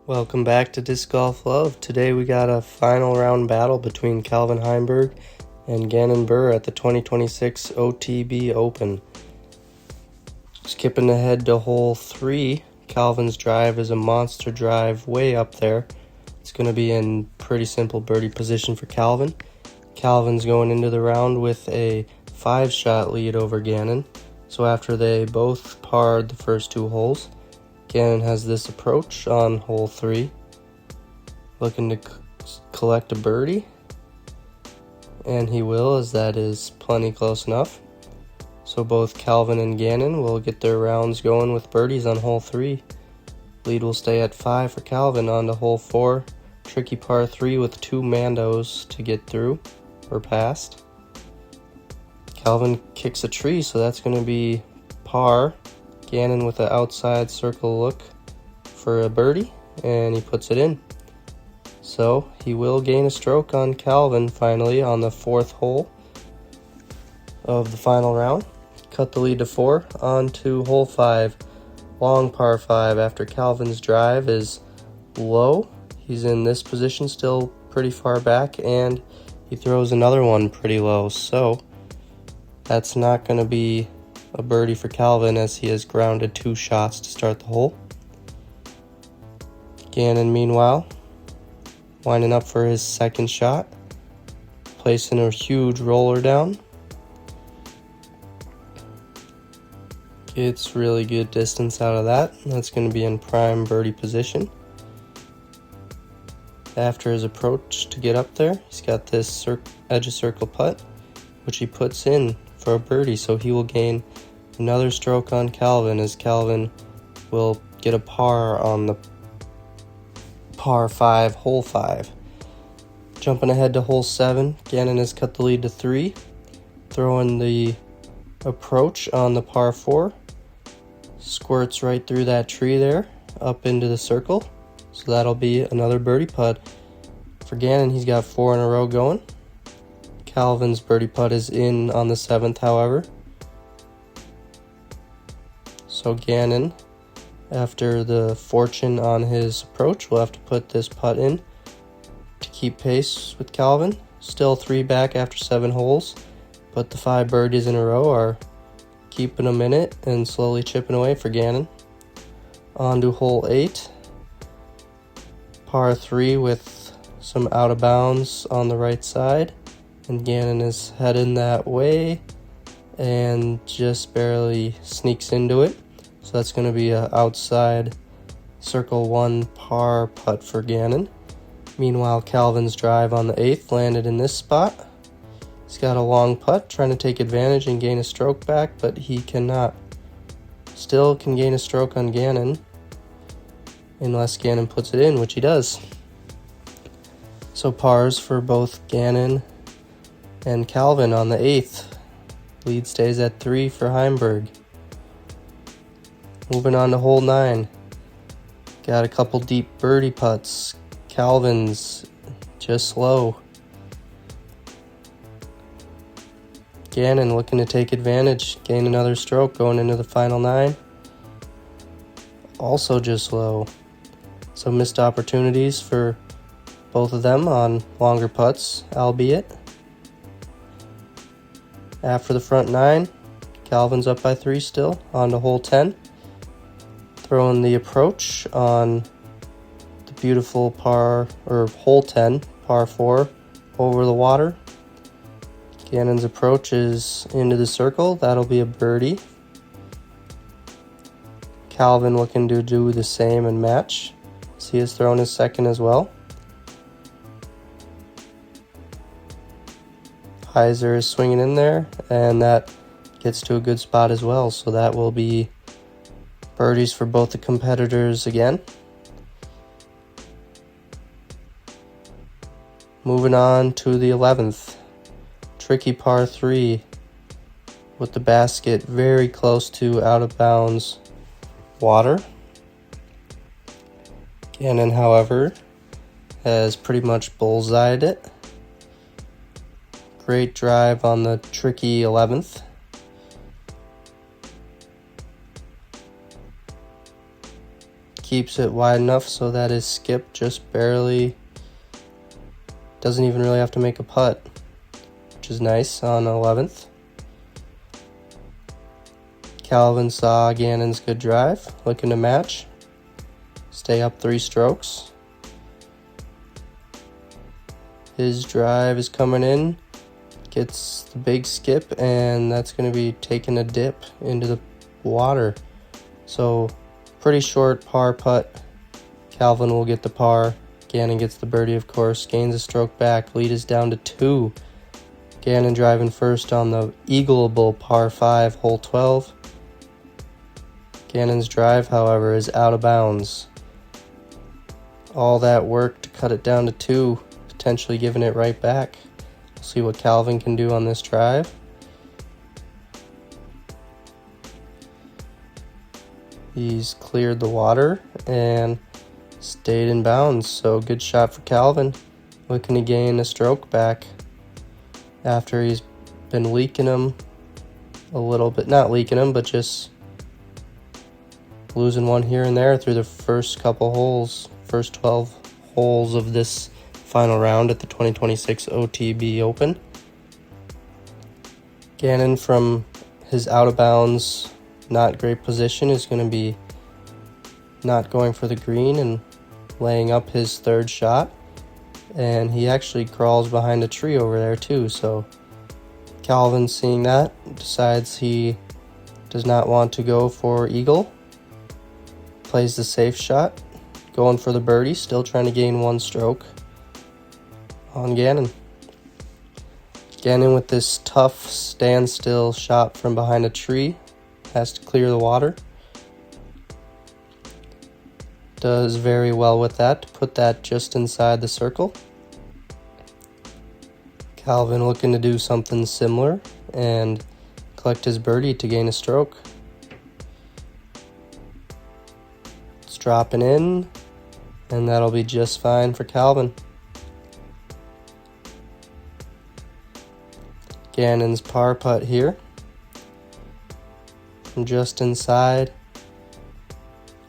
Welcome back to Disc Golf Love. Today we got a final round battle between Calvin Heimburg and Gannon Buhr at the 2026 OTB Open. Skipping ahead to hole 3, Calvin's drive is a monster drive way up there. It's going to be in pretty simple birdie position for Calvin. Calvin's going into the round with a 5-shot lead over Gannon. So after they both parred the first 2 holes, Gannon has this approach on hole 3, looking to collect a birdie, and he will, as that is plenty close enough. So both Calvin and Gannon will get their rounds going with birdies on hole 3. Lead will stay at 5 for Calvin. On to hole 4, tricky par 3 with 2 Mandos to get through or past. Calvin kicks a tree, so that's going to be par. Gannon with an outside circle look for a birdie, and he puts it in. So he will gain a stroke on Calvin finally on the 4th hole of the final round. Cut the lead to 4. On to hole 5, long par 5 after Calvin's drive is low. He's in this position still pretty far back, and he throws another one pretty low. So that's not going to be a birdie for Calvin, as he has grounded 2 shots to start the hole. Gannon, meanwhile, winding up for his 2nd shot, placing a huge roller down. Gets really good distance out of that. That's going to be in prime birdie position. After his approach to get up there, he's got this edge of circle putt, which he puts in for a birdie, so he will gain another stroke on Calvin, as Calvin will get a par on the par 5, hole 5. Jumping ahead to hole 7, Gannon has cut the lead to 3, throwing the approach on the par 4. Squirts right through that tree there, up into the circle, so that'll be another birdie putt. For Gannon, he's got 4 in a row going. Calvin's birdie putt is in on the 7th, however. So Gannon, after the fortune on his approach, will have to put this putt in to keep pace with Calvin. Still 3 back after 7 holes, but the 5 birdies in a row are keeping him in it and slowly chipping away for Gannon. On to hole 8, par 3 with some out of bounds on the right side, and Gannon is heading that way and just barely sneaks into it. So that's going to be an outside circle 1 par putt for Gannon. Meanwhile, Calvin's drive on the 8th landed in this spot. He's got a long putt trying to take advantage and gain a stroke back, but he cannot. Still can gain a stroke on Gannon unless Gannon puts it in, which he does. So pars for both Gannon and Calvin on the 8th. Lead stays at 3 for Heimburg. Moving on to hole 9. Got a couple deep birdie putts. Calvin's just low. Gannon looking to take advantage, gain another stroke going into the final 9. Also just low. So missed opportunities for both of them on longer putts, albeit. After the front 9, Calvin's up by 3 still. On to hole 10. Throwing the approach on the beautiful hole 10, par 4, over the water. Gannon's approach is into the circle. That'll be a birdie. Calvin looking to do the same and match. He has thrown his 2nd as well. Heiser is swinging in there, and that gets to a good spot as well. So that will be birdies for both the competitors again. Moving on to the 11th. Tricky par 3 with the basket very close to out of bounds water. Gannon, however, has pretty much bullseyed it. Great drive on the tricky 11th. keeps it wide enough so that his skip just barely doesn't even really have to make a putt, which is nice on 11th. Calvin saw Gannon's good drive, looking to match, stay up 3 strokes. His drive is coming in, gets the big skip, and that's going to be taking a dip into the water. So pretty short par putt. Calvin will get the par. Gannon gets the birdie, of course, gains a stroke back. Lead is down to 2. Gannon driving first on the eagleable par 5, hole 12. Gannon's drive, however, is out of bounds. All that work to cut it down to 2, potentially giving it right back. We'll see what Calvin can do on this drive. He's cleared the water and stayed in bounds, so good shot for Calvin. Looking to gain a stroke back after he's been leaking them a little bit. Not leaking them, but just losing one here and there through the first couple holes, first 12 holes of this final round at the 2026 OTB Open. Gannon, from his out of bounds, not great position, is going to be not going for the green and laying up his third shot. And he actually crawls behind a tree over there too, so Calvin, seeing that, decides he does not want to go for eagle. Plays the safe shot, going for the birdie, still trying to gain 1 stroke on Gannon. Gannon with this tough standstill shot from behind a tree, has to clear the water. Does very well with that, to put that just inside the circle. Calvin looking to do something similar and collect his birdie to gain a stroke. It's dropping in, and that'll be just fine for Calvin. Gannon's par putt here, from just inside,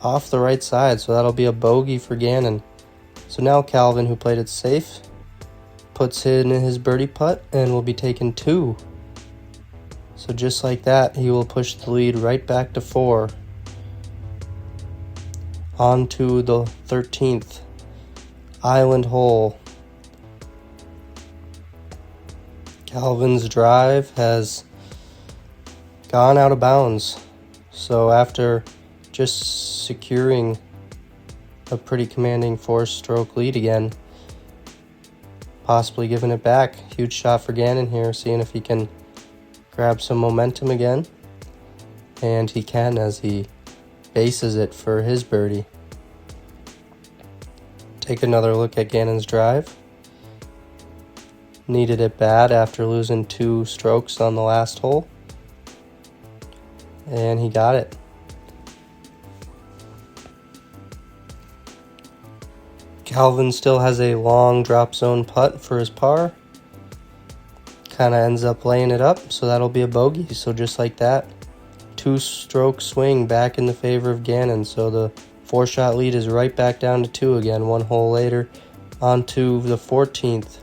off the right side, so that'll be a bogey for Gannon. So now Calvin, who played it safe, puts in his birdie putt and will be taking 2. So just like that, he will push the lead right back to 4. On to the 13th island hole. Calvin's drive has gone out of bounds. So after just securing a pretty commanding 4-stroke lead again, possibly giving it back. Huge shot for Gannon here, seeing if he can grab some momentum again. And he can, as he bases it for his birdie. Take another look at Gannon's drive. Needed it bad after losing 2 strokes on the last hole. And he got it. Calvin still has a long drop zone putt for his par. Kind of ends up laying it up, so that'll be a bogey. So just like that, 2-stroke swing back in the favor of Gannon. So the 4-shot lead is right back down to 2 again, 1 hole later. On to the 14th,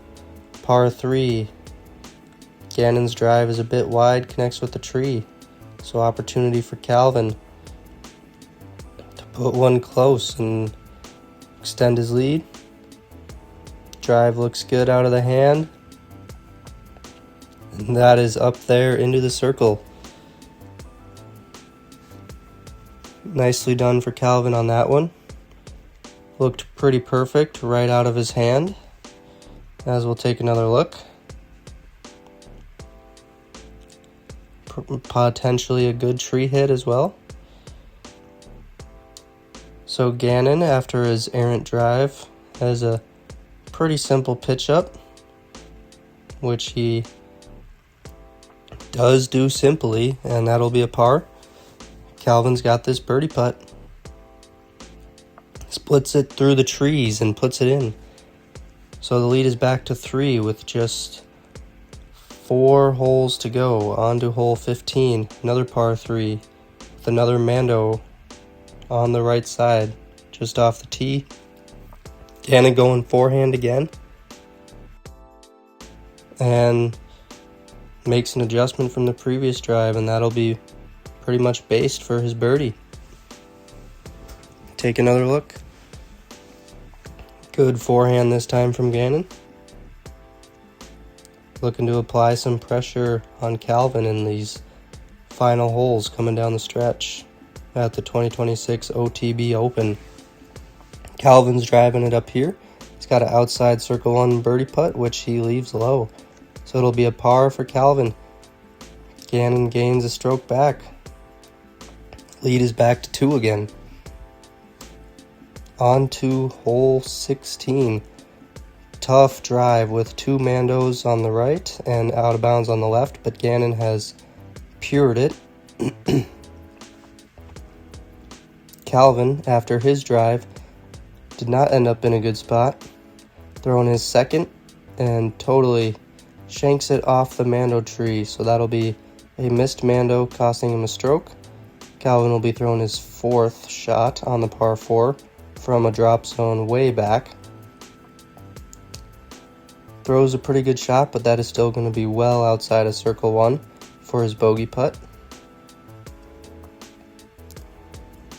par 3. Gannon's drive is a bit wide, connects with the tree. So opportunity for Calvin to put one close and extend his lead. Drive looks good out of the hand. And that is up there into the circle. Nicely done for Calvin on that one. Looked pretty perfect right out of his hand. As we'll take another look. Potentially a good tree hit as well. So Gannon, after his errant drive, has a pretty simple pitch up, which he does do simply, and that'll be a par. Calvin's got this birdie putt. Splits it through the trees and puts it in. So the lead is back to 3 with just 4 holes to go. On to hole 15, another par 3 with another Mando on the right side, just off the tee. Gannon going forehand again. And makes an adjustment from the previous drive, and that'll be pretty much based for his birdie. Take another look. Good forehand this time from Gannon. Looking to apply some pressure on Calvin in these final holes coming down the stretch at the 2026 OTB Open. Calvin's driving it up here. He's got an outside circle 1 birdie putt, which he leaves low. So it'll be a par for Calvin. Gannon gains a stroke back. Lead is back to 2 again. On to hole 16. Tough drive with 2 Mandos on the right and out of bounds on the left, but Gannon has pured it. Calvin, after his drive, did not end up in a good spot. Throwing his second and totally shanks it off the Mando tree, so that'll be a missed Mando, costing him a stroke. Calvin will be throwing his 4th shot on the par 4 from a drop zone way back. Throws a pretty good shot, but that is still going to be well outside of circle 1 for his bogey putt.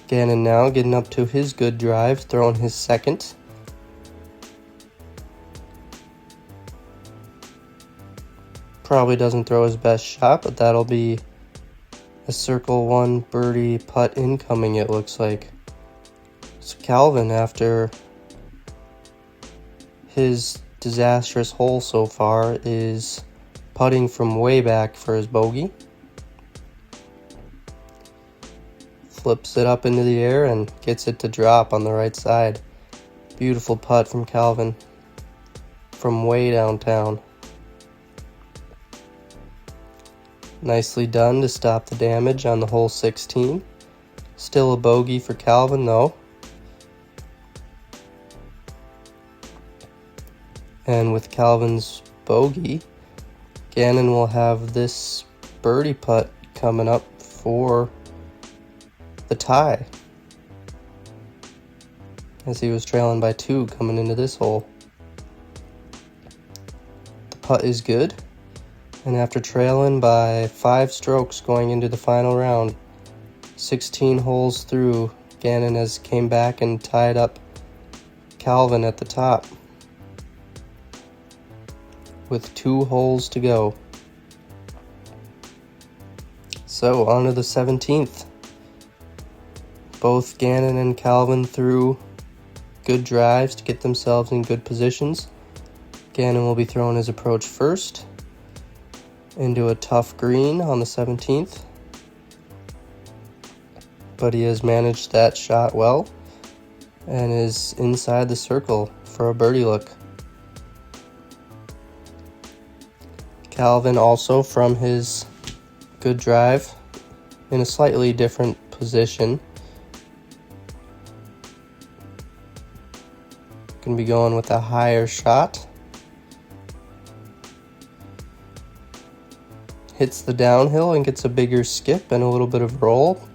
Gannon now getting up to his good drive, throwing his second. Probably doesn't throw his best shot, but that'll be a circle 1 birdie putt incoming, it looks like. So Calvin, after his disastrous hole so far, is putting from way back for his bogey. Flips it up into the air and gets it to drop on the right side. Beautiful putt from Calvin from way downtown. Nicely done to stop the damage on the hole 16. Still a bogey for Calvin though. And with Calvin's bogey, Gannon will have this birdie putt coming up for the tie, as he was trailing by 2 coming into this hole. The putt is good, and after trailing by 5 strokes going into the final round, 16 holes through, Gannon has came back and tied up Calvin at the top with 2 holes to go. So on to the 17th. Both Gannon and Calvin threw good drives to get themselves in good positions. Gannon will be throwing his approach first into a tough green on the 17th. But he has managed that shot well and is inside the circle for a birdie look. Calvin also from his good drive in a slightly different position. Going to be going with a higher shot. Hits the downhill and gets a bigger skip and a little bit of roll.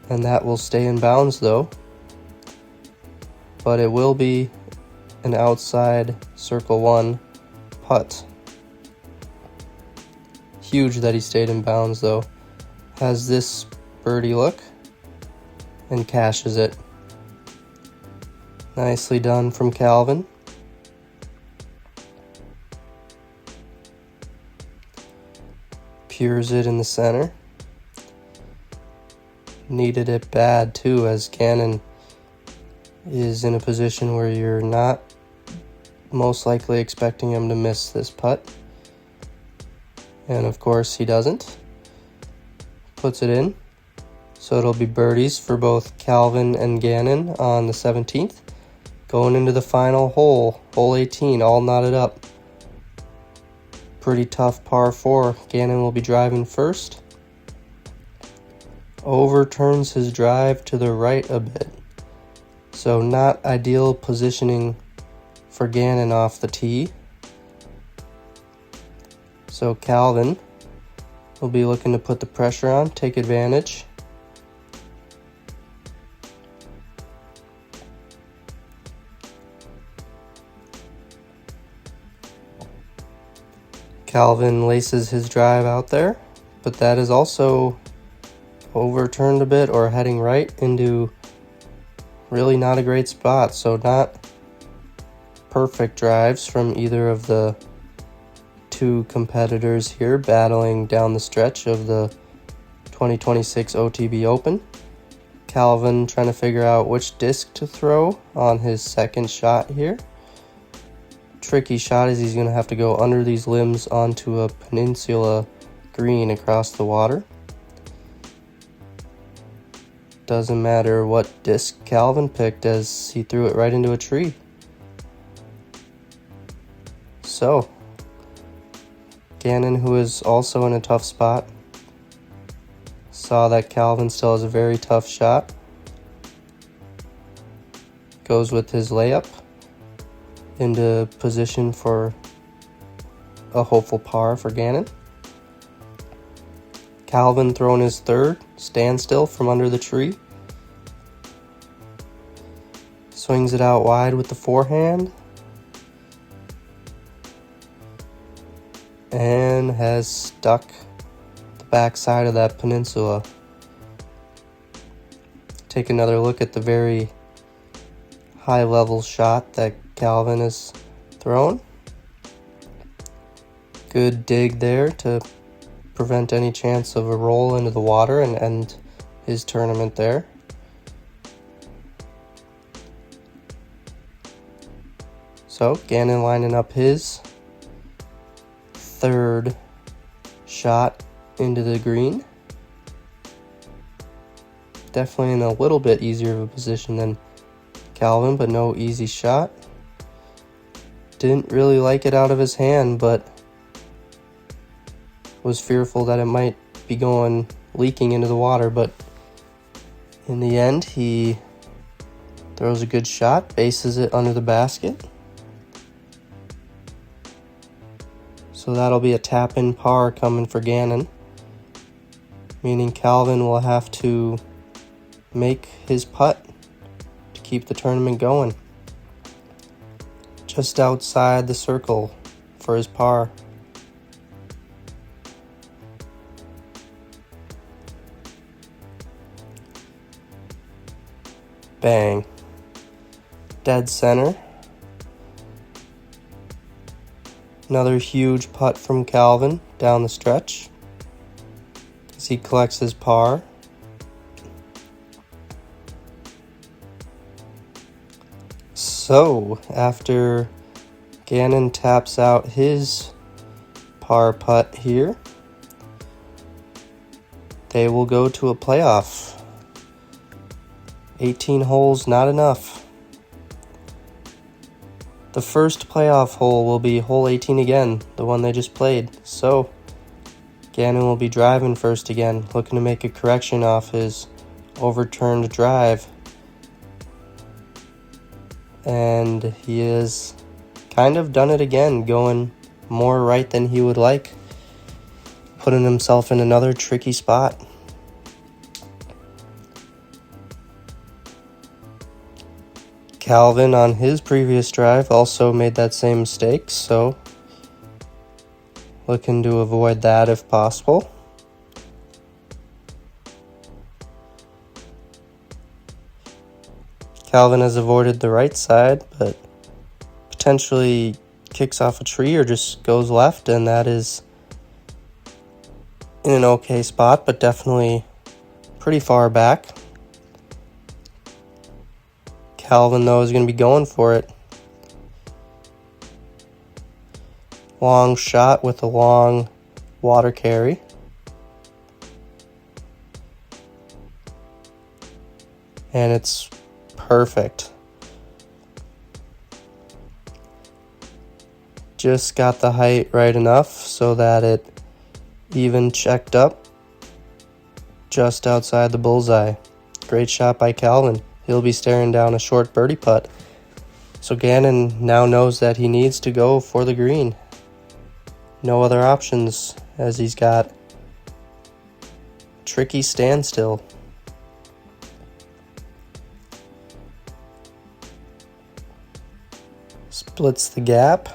And that will stay in bounds though. But it will be an outside circle 1 putt. Huge that he stayed in bounds though. Has this birdie look and cashes it. Nicely done from Calvin. Pures it in the center. Needed it bad too, as Gannon is in a position where you're not most likely expecting him to miss this putt. And of course he doesn't. Puts it in. So it'll be birdies for both Calvin and Gannon on the 17th. Going into the final hole, hole 18, all knotted up. Pretty tough par 4. Gannon will be driving first. Overturns his drive to the right a bit. So not ideal positioning for Gannon off the tee. So Calvin will be looking to put the pressure on, take advantage. Calvin laces his drive out there, but that is also overturned a bit or heading right into really not a great spot. So not perfect drives from either of the two competitors here battling down the stretch of the 2026 OTB Open. Calvin trying to figure out which disc to throw on his second shot here. Tricky shot is he's going to have to go under these limbs onto a peninsula green across the water. Doesn't matter what disc Calvin picked as he threw it right into a tree. So, Gannon, who is also in a tough spot, saw that Calvin still has a very tough shot. Goes with his layup into position for a hopeful par for Gannon. Calvin throwing his third, standstill from under the tree. Swings it out wide with the forehand. And has stuck the back side of that peninsula. Take another look at the very high level shot that Calvin has thrown. Good dig there to prevent any chance of a roll into the water and end his tournament there. So Gannon lining up his third shot into the green. Definitely in a little bit easier of a position than Calvin, but no easy shot. Didn't really like it out of his hand, but was fearful that it might be leaking into the water, but in the end he throws a good shot, bases it under the basket. So that'll be a tap-in par coming for Gannon, meaning Calvin will have to make his putt to keep the tournament going. Just outside the circle for his par. Bang. Dead center. Another huge putt from Calvin down the stretch as he collects his par. So, after Gannon taps out his par putt here, they will go to a playoff. 18 holes, not enough. The first playoff hole will be hole 18 again, the one they just played. So, Gannon will be driving first again, looking to make a correction off his overturned drive. And he has kind of done it again, going more right than he would like, putting himself in another tricky spot. Calvin on his previous drive also made that same mistake, so looking to avoid that if possible. Calvin has avoided the right side, but potentially kicks off a tree or just goes left, and that is in an okay spot, but definitely pretty far back. Calvin, though, is going to be going for it. Long shot with a long water carry. And it's perfect. Just got the height right enough so that it even checked up just outside the bullseye. Great shot by Calvin. He'll be staring down a short birdie putt. So Gannon now knows that he needs to go for the green. No other options as he's got tricky standstill. Splits the gap.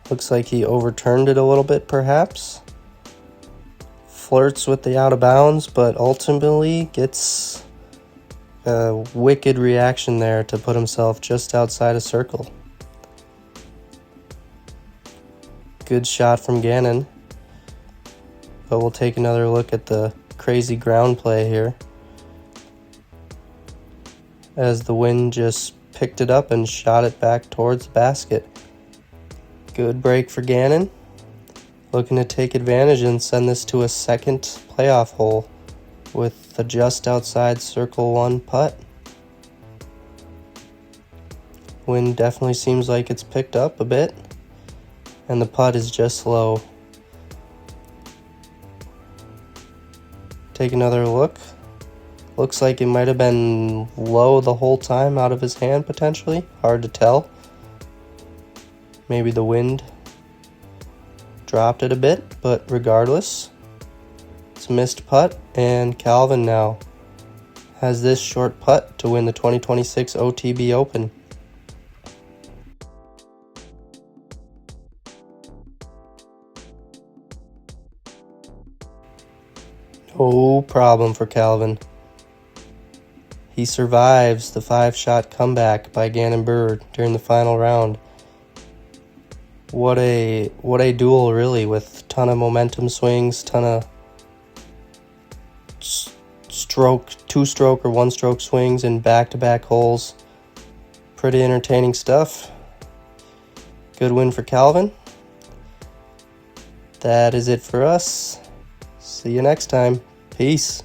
Looks like he overturned it a little bit, perhaps. Flirts with the out of bounds, but ultimately gets a wicked reaction there to put himself just outside a circle. Good shot from Gannon. But we'll take another look at the crazy ground play here, as the wind just picked it up and shot it back towards the basket. Good break for Gannon, looking to take advantage and send this to a second playoff hole with the just outside circle one putt. Wind definitely seems like it's picked up a bit, and the putt is just low. Take another look. Looks like it might have been low the whole time out of his hand, potentially. Hard to tell. Maybe the wind dropped it a bit, but regardless, it's a missed putt, and Calvin now has this short putt to win the 2026 OTB Open. No problem for Calvin. He survives the 5-shot comeback by Gannon Buhr during the final round. What a duel, really, with ton of momentum swings, ton of stroke, 2-stroke or 1-stroke swings in back-to-back holes. Pretty entertaining stuff. Good win for Calvin. That is it for us. See you next time. Peace.